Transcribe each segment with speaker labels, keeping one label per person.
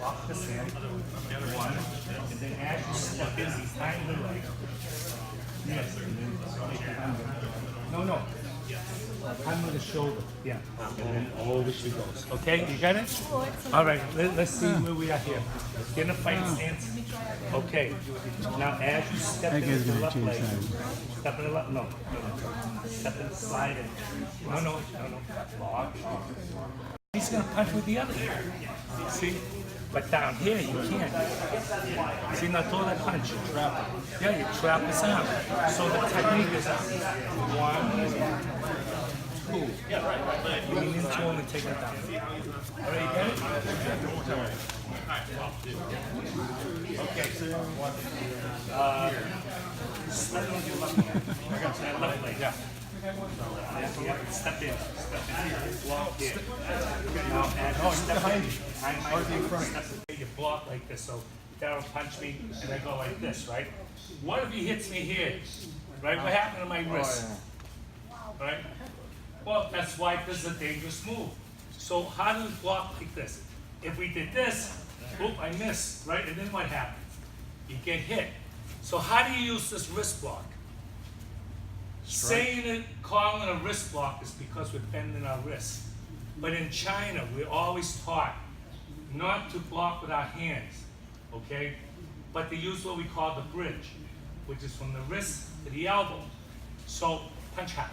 Speaker 1: Walk this in. One. And then as you step in behind the leg. Yes. No, no. Under the shoulder. Yeah. And then over she goes. Okay, you got it? All right, let's see where we are here. Get in a fight stance. Okay. Now as you step into the left leg. Step in the left. No. Step in the slide in. No. Block. He's going to punch with the other hand. See? But down here, you can't. See, now throw that punch. Yeah, you trap his arm. So the technique is 1, 2. You lean into him and take it down. All right, you get it? Okay. Step with your left hand. That left leg. Yeah. Step in. Walk in. Now, and step behind you. You block like this, so Darin punch me, and I go like this, right? What if he hits me here? Right? What happened to my wrist? Right? Well, that's why this is a dangerous move. So how do we block like this? If we did this, oop, I missed, right? And then what happens? You get hit. So how do you use this wrist block? Saying it, calling it a wrist block is because we're bending our wrists. But in China, we're always taught not to block with our hands, okay? But to use what we call the bridge, which is from the wrist to the elbow. So, punch hard.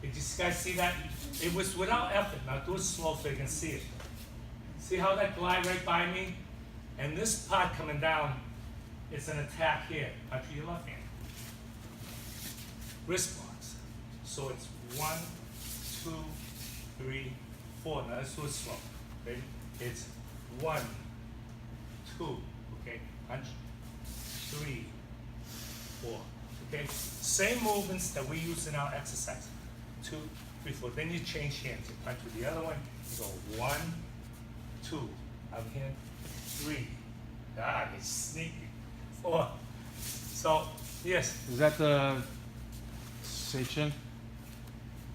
Speaker 1: Did you guys see that? It was without effort. Now do it slow so you can see it. See how that glide right by me? And this part coming down, it's an attack here. Punch with your left hand. Wrist blocks. So it's 1, 2, 3, 4. Now let's do it slow. Ready? It's 1, 2. Okay. Punch. 3, 4. Okay. Same movements that we use in our exercise. 2, 3, 4. Then you change hands. You punch with the other one. You go 1, 2. Other hand. 3. Ah, it's sneaky. 4. So yes.
Speaker 2: Is that the Seichin?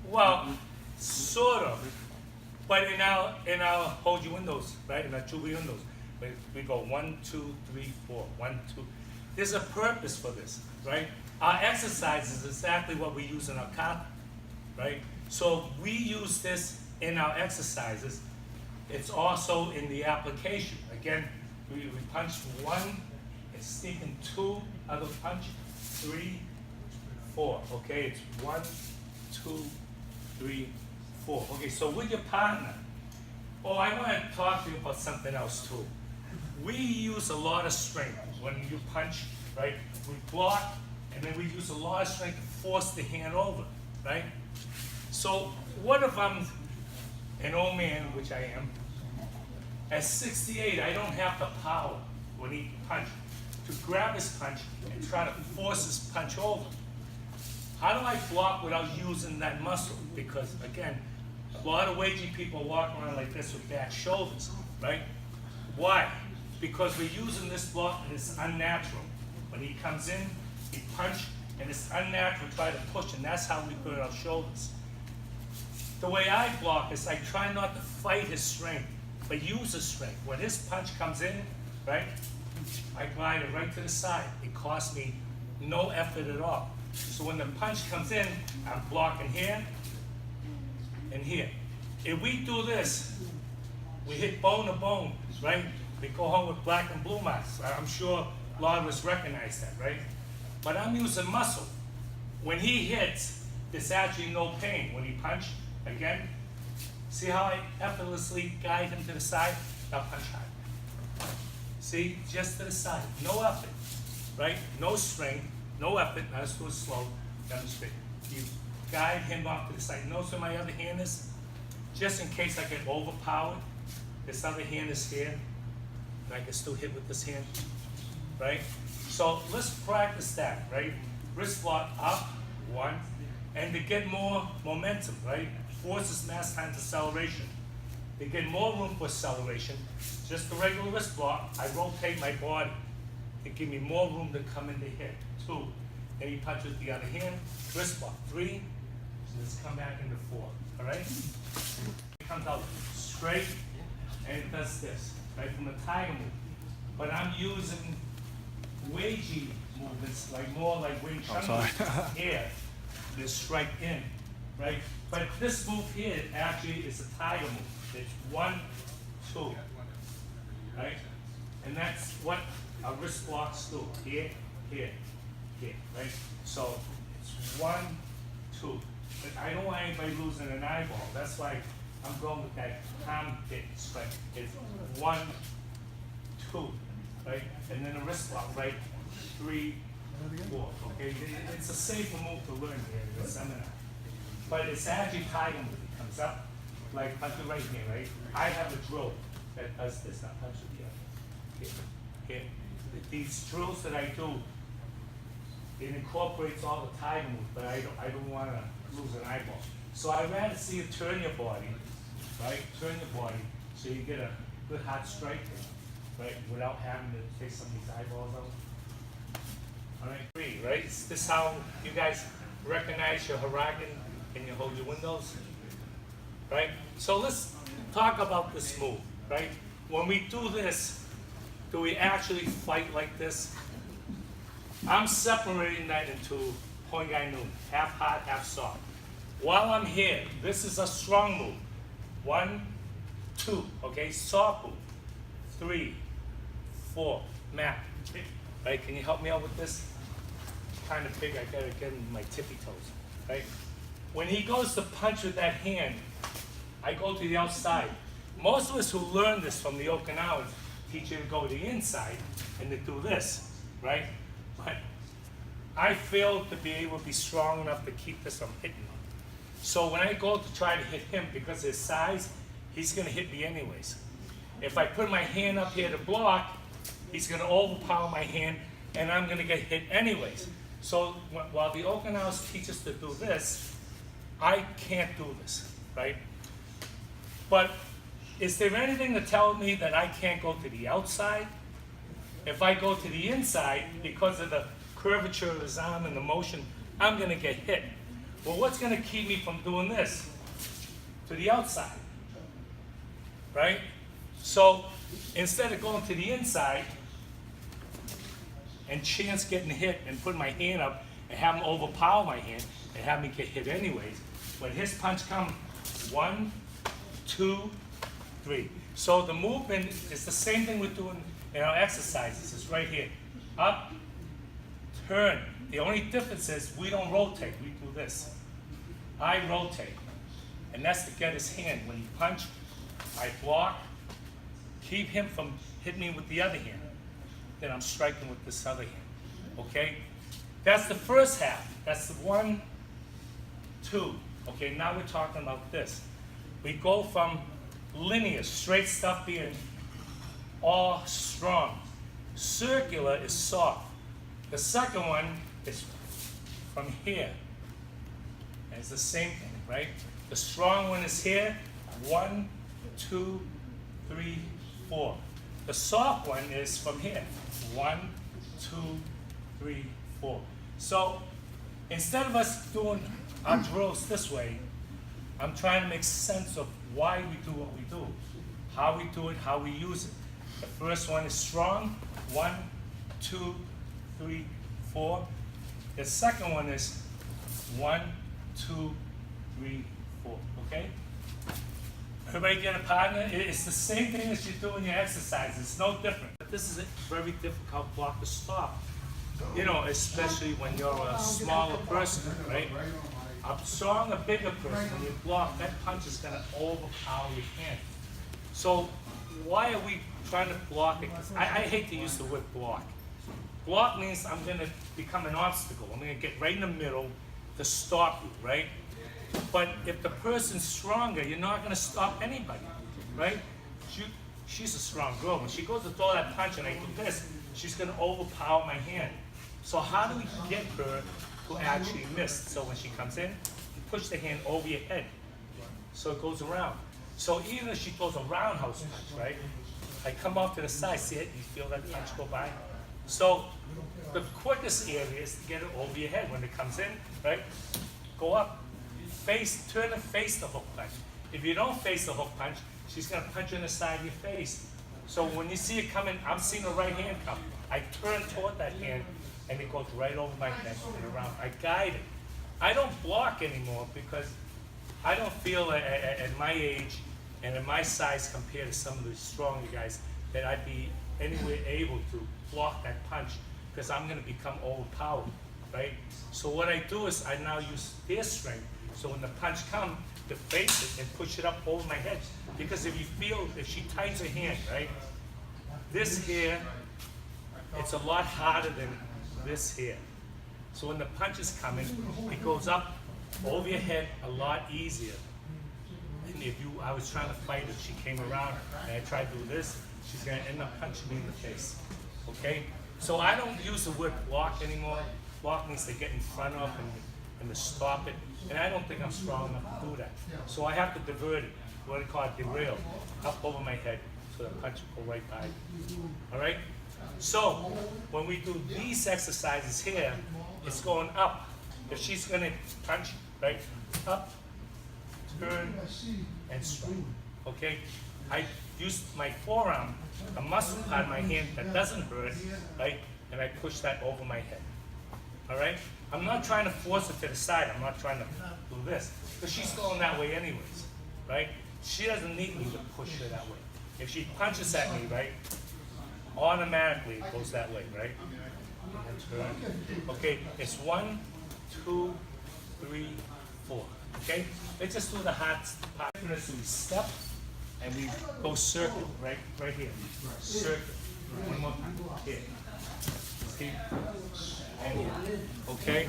Speaker 1: Well, sort of. But in our Hoji windows, right? In our Jubi windows, we go 1, 2, 3, 4. 1, 2. There's a purpose for this, right? Our exercise is exactly what we use in our kata, right? So we use this in our exercises. It's also in the application. Again, we punch 1, it's sneaking 2, other punch, 3, 4. Okay, it's 1, 2, 3, 4. Okay, so with your partner, I want to talk to you about something else too. We use a lot of strength when you punch, right? We block, and then we use a lot of strength to force the hand over, right? So what if I'm an old man, which I am, at 68, I don't have the power when he punches to grab his punch and try to force his punch over. How do I block without using that muscle? Because again, a lot of Uechi people walk around like this with bad shoulders, right? Why? Because we're using this block and it's unnatural. When he comes in, he punch, and it's unnatural to try to push, and that's how we put our shoulders. The way I block is I try not to fight his strength, but use his strength. When his punch comes in, right, I glide it right to the side. It costs me no effort at all. So when the punch comes in, I'm blocking here and here. If we do this, we hit bone to bone, right? We go home with black and blue marks. I'm sure a lot of us recognize that, right? But I'm using muscle. When he hits, there's actually no pain. When he punch, again, see how I effortlessly guide him to the side? Now punch hard. See, just to the side, no effort, right? No strength, no effort. Now let's do it slow, demonstrate. You guide him off to the side. Notice where my other hand is? Just in case I get overpowered, this other hand is here, and I can still hit with this hand, right? So let's practice that, right? Wrist lock up, 1, and to get more momentum, right? Forces mass times acceleration. To get more room for acceleration, just the regular wrist block, I rotate my body to give me more room to come into hit. 2, then you punch with the other hand, wrist block. 3, so let's come back into 4, all right? It comes out straight, and it does this, right, from the tiger move. But I'm using Uechi movements, like more like Wing Chun movements here, this strike in, right? But this move here actually is a tiger move. It's 1, 2, right? And that's what our wrist blocks do, here, here, here, right? So it's 1, 2. But I don't want anybody losing an eyeball. That's why I'm going with that palm hit strike. It's 1, 2, right? And then the wrist block, right? 3, 4. Okay, it's a safer move to learn here in the seminar. But it's actually tiger move. It comes up like punch it right here, right? I have a drill that does this. Now punch it here. These drills that I do, it incorporates all the tiger moves, but I don't want to lose an eyeball. So I'd rather see you turn your body, right? Turn your body so you get a good hot strike, right? Without having to take some of these eyeballs out. All right, 3, right? Is this how you guys recognize your Haragen and you hold your windows? Right? So let's talk about this move, right? When we do this, do we actually fight like this? I'm separating that into Hongai Nu, half hard, half soft. While I'm here, this is a strong move. 1, 2, okay, soft move. 3, 4, map. Right, can you help me out with this? Kind of big, I gotta get in my tippy toes, right? When he goes to punch with that hand, I go to the outside. Most of us who learn this from the Okinawans teach you to go to the inside and to do this, right? But I failed to be able to be strong enough to keep this from hitting him. So when I go to try to hit him, because of his size, he's gonna hit me anyways. If I put my hand up here to block, he's gonna overpower my hand and I'm gonna get hit anyways. So while the Okinawas teach us to do this, I can't do this, right? But is there anything to tell me that I can't go to the outside? If I go to the inside, because of the curvature of his arm and the motion, I'm gonna get hit. Well, what's gonna keep me from doing this? To the outside, right? So instead of going to the inside and chance getting hit and putting my hand up and have him overpower my hand and have me get hit anyways, when his punch comes, 1, 2, 3. So the movement is the same thing we're doing in our exercises. It's right here. Up, turn. The only difference is we don't rotate, we do this. I rotate. And that's to get his hand. When he punch, I block, keep him from hitting me with the other hand. Then I'm striking with this other hand. Okay? That's the first half. That's the 1, 2. Okay, now we're talking about this. We go from linear, straight stuff being all strong. Circular is soft. The second one is from here. And it's the same thing, right? The strong one is here. 1, 2, 3, 4. The soft one is from here. 1, 2, 3, 4. So instead of us doing our drills this way, I'm trying to make sense of why we do what we do, how we do it, how we use it. The first one is strong. 1, 2, 3, 4. The second one is 1, 2, 3, 4. Okay? Everybody get a partner? It's the same thing as you do in your exercises. It's no different. But this is a very difficult block to stop. You know, especially when you're a smaller person, right? A stronger, bigger person, when you block, that punch is going to overpower your hand. So why are we trying to block it? I hate to use the word block. Block means I'm going to become an obstacle. I'm going to get right in the middle to stop you, right? But if the person's stronger, you're not going to stop anybody, right? She's a strong girl. When she goes to throw that punch and I do this, she's going to overpower my hand. So how do we get her to actually miss? So when she comes in, you push the hand over your head, so it goes around. So even if she throws a roundhouse punch, right? I come off to the side, see it, you feel that punch go by? So the quickest area is to get it over your head when it comes in, right? Go up, turn and face the hook punch. If you don't face the hook punch, she's gonna punch you in the side of your face. So when you see it coming, I'm seeing the right hand come. I turn toward that hand, and it goes right over my head and around. I guide it. I don't block anymore because I don't feel at my age and at my size compared to some of the stronger guys that I'd be anywhere able to block that punch because I'm gonna become overpowered, right? So what I do is I now use their strength. So when the punch comes, to face it and push it up over my head. Because if you feel, if she tightens her hand, right? This here, it's a lot harder than this here. So when the punch is coming, it goes up over your head a lot easier. And if you, I was trying to fight her, she came around and I tried to do this, she's gonna end up punching me in the face, okay? So I don't use the word block anymore. Block means to get in front of and to stop it. And I don't think I'm strong enough to do that. So I have to divert it, what I call it derail, up over my head so the punch will go right by me. All right? So when we do these exercises here, it's going up. If she's gonna punch, right, up, turn, and strike, okay? I use my forearm, a muscle part of my hand that doesn't hurt, right, and I push that over my head, all right? I'm not trying to force it to the side, I'm not trying to do this, because she's going that way anyways, right? She doesn't need me to push her that way. If she punches at me, right, automatically it goes that way, right? And turn. Okay, it's 1, 2, 3, 4. Okay? Let's just do the hard part. So we step and we go circle, right here. Circle. One more time. Here. See? And here. Okay?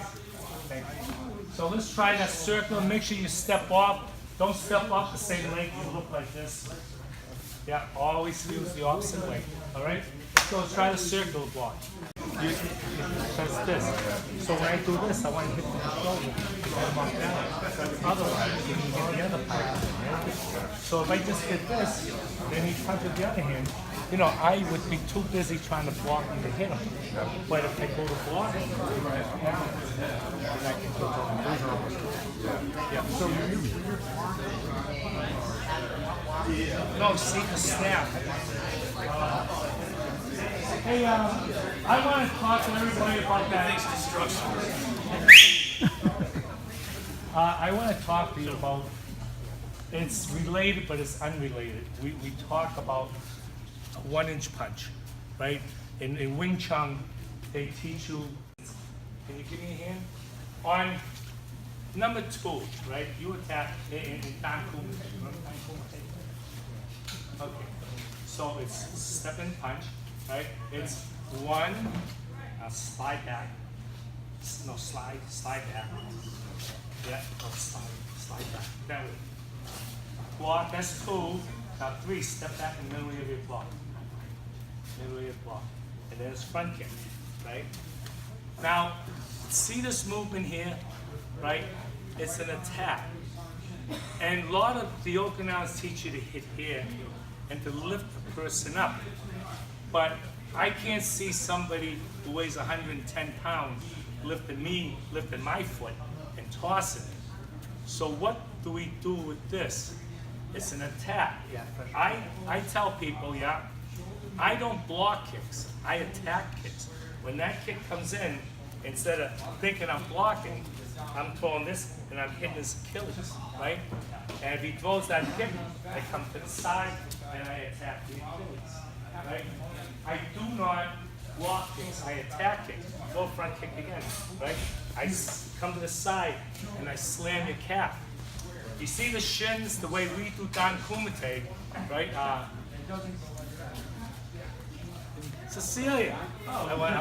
Speaker 1: Thank you. So let's try that circle. Make sure you step off. Don't step off the same leg. You look like this. Yeah, always use the opposite way. All right? So try the circle block. That's this. So when I do this, I want to hit the shoulder to get him off down. Otherwise, you can get the other part. So if I just did this, then he punches the other hand, you know, I would be too busy trying to block him to hit him. But if I go to block him, then I can go to yeah. So no, see the snap. Hey, I want to talk to everybody about that. I want to talk to you about, it's related but it's unrelated. We talk about a 1-inch punch, right? In Wing Chun, they teach you, can you give me a hand? On number 2, right? You attack in Dan Kumite. Okay, so it's step and punch. Right? It's 1, slide back. No, slide back. Yeah, no, slide back. That way. Block, that's 2. Now 3, step back in the middle of your block. Middle of your block. And then it's front kick, right? Now, see this movement here, right? It's an attack. And a lot of the Okinawans teach you to hit here and to lift the person up. But I can't see somebody who weighs 110 pounds lifting my foot and tossing it. So what do we do with this? It's an attack. I tell people, I don't block kicks, I attack kicks. When that kick comes in, instead of thinking I'm blocking, I'm throwing this and I'm hitting his Achilles, right? And if he throws that kick, I come to the side and I attack the Achilles, right? I do not block kicks, I attack kicks. Go front kick again, right? I come to the side and I slam your calf. You see the shins, the way we do Dan Kumite, right? Cecilia, I want to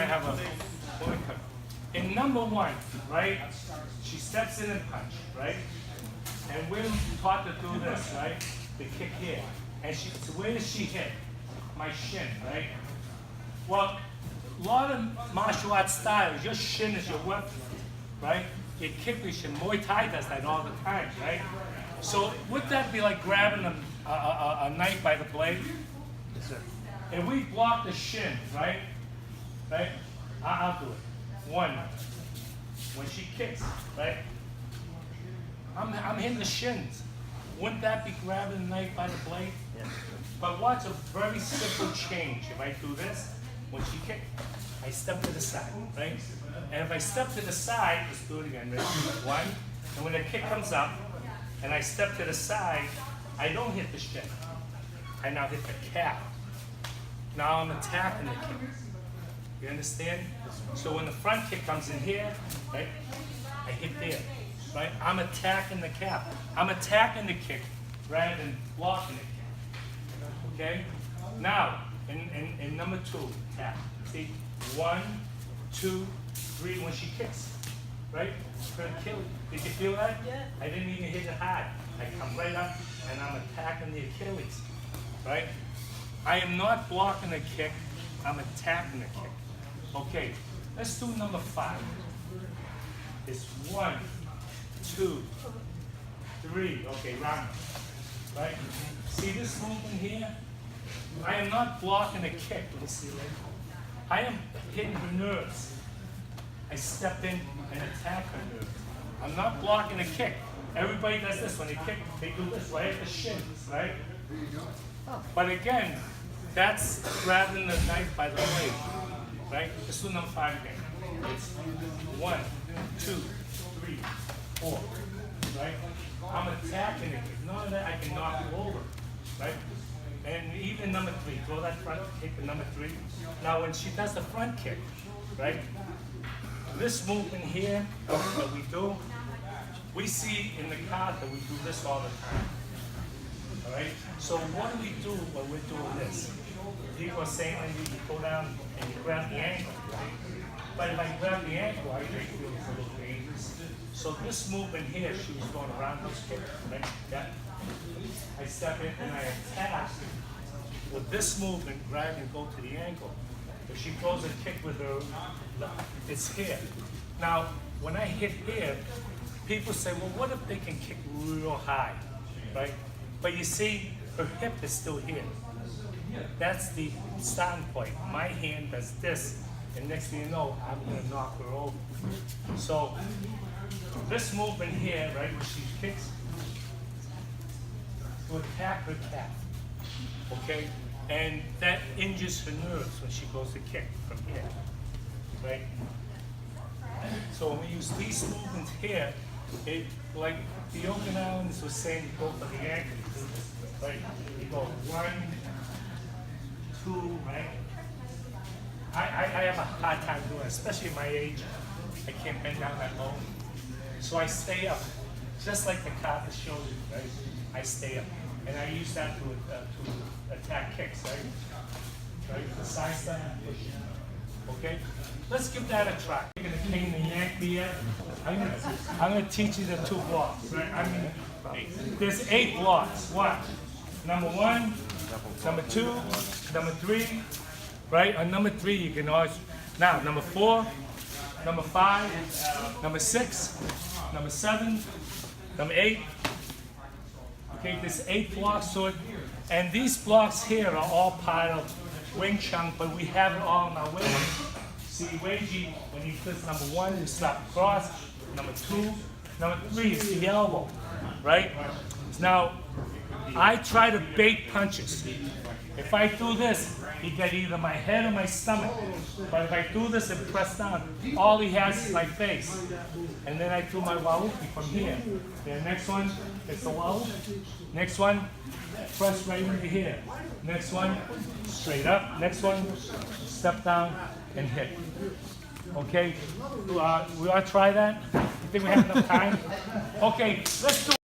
Speaker 1: have a woman come. In number 1, right? She steps in and punch, right? And we're taught to do this, right? The kick here. And so where does she hit? My shin, right? Well, a lot of martial arts styles, your shin is your weapon, right? Your kick is your Muay Thai does that all the time, right? So would that be like grabbing a knife by the blade? Yes, sir. And we block the shin, right? Right? I'll do it. 1, when she kicks, right? I'm hitting the shins. Wouldn't that be grabbing the knife by the blade?
Speaker 3: Yes.
Speaker 1: But watch a very simple change. If I do this, when she kicks, I step to the side, right? And if I step to the side, let's do it again, ready? One, and when the kick comes up, and I step to the side, I don't hit the shin. I now hit the calf. Now I'm attacking the kick. You understand? So when the front kick comes in here, right, I hit there, right? I'm attacking the calf. I'm attacking the kick rather than blocking the kick. Okay? Now, in number 2, tap. See, 1, 2, 3 when she kicks, right? Her Achilles. Did you feel that?
Speaker 3: Yeah.
Speaker 1: I didn't even hit it hard. I come right up and I'm attacking the Achilles, right? I am not blocking the kick, I'm attacking the kick. Okay, let's do number 5. It's 1, 2, 3. Okay, round. Right? See this movement here? I am not blocking the kick. Let me see that. I am hitting her nerves. I step in and attack her nerves. I'm not blocking the kick. Everybody does this when they kick. They do this right at the shins, right? But again, that's grabbing the knife by the blade, right? Let's do number 5 again. It's 1, 2, 3, 4, right? I'm attacking it. None of that I can knock you over, right? And even number 3, throw that front kick to number 3. Now when she does the front kick, right? This movement here that we do, we see in the card that we do this all the time. All right? So what do we do when we're doing this? People are saying you go down and you grab the ankle, right? But if I grab the ankle, I feel it's a little dangerous. So this movement here, she was going around this kick, right? Yeah. I step in and I attack. With this movement, grab and go to the ankle. If she throws a kick with her, it's here. Now, when I hit here, people say, well, what if they can kick real high, right? But you see, her hip is still here. That's the starting point. My hand does this, and next thing you know, I'm gonna knock her over. So, this movement here, right, where she kicks, to attack her calf, okay? And that injures her nerves when she goes to kick from here, right? So when we use these movements here, it, like the Okinawans was saying, you go for the ankle, right? You go 1, 2, right? I have a hard time doing it, especially at my age. I can't bend down that low. So I stay up, just like the Kata showed you, right? I stay up. And I use that to attack kicks, right? Right? The side step and push. Okay? Let's give that a try. You're gonna clean the yank me yet? I'm gonna teach you the 2 blocks, right? I mean, there's 8 blocks. Watch. Number 1, number 2, number 3, right? On number 3, you can always, now, number 4, number 5, number 6, number 7, number 8. Okay, there's 8 blocks to it. And these blocks here are all part of Wing Chun, but we have it all in our way. See, Uechi, when he does number 1, you slap across. Number 2, number 3 is the elbow, right? Now, I try to bait punches. If I do this, he get either my head or my stomach. But if I do this and press down, all he has is my face. And then I do my wauki from here. The next one is the wau. Next one, press right into here. Next one, straight up. Next one, step down and hit. Okay, we want to try that? You think we have enough time? Okay, let's do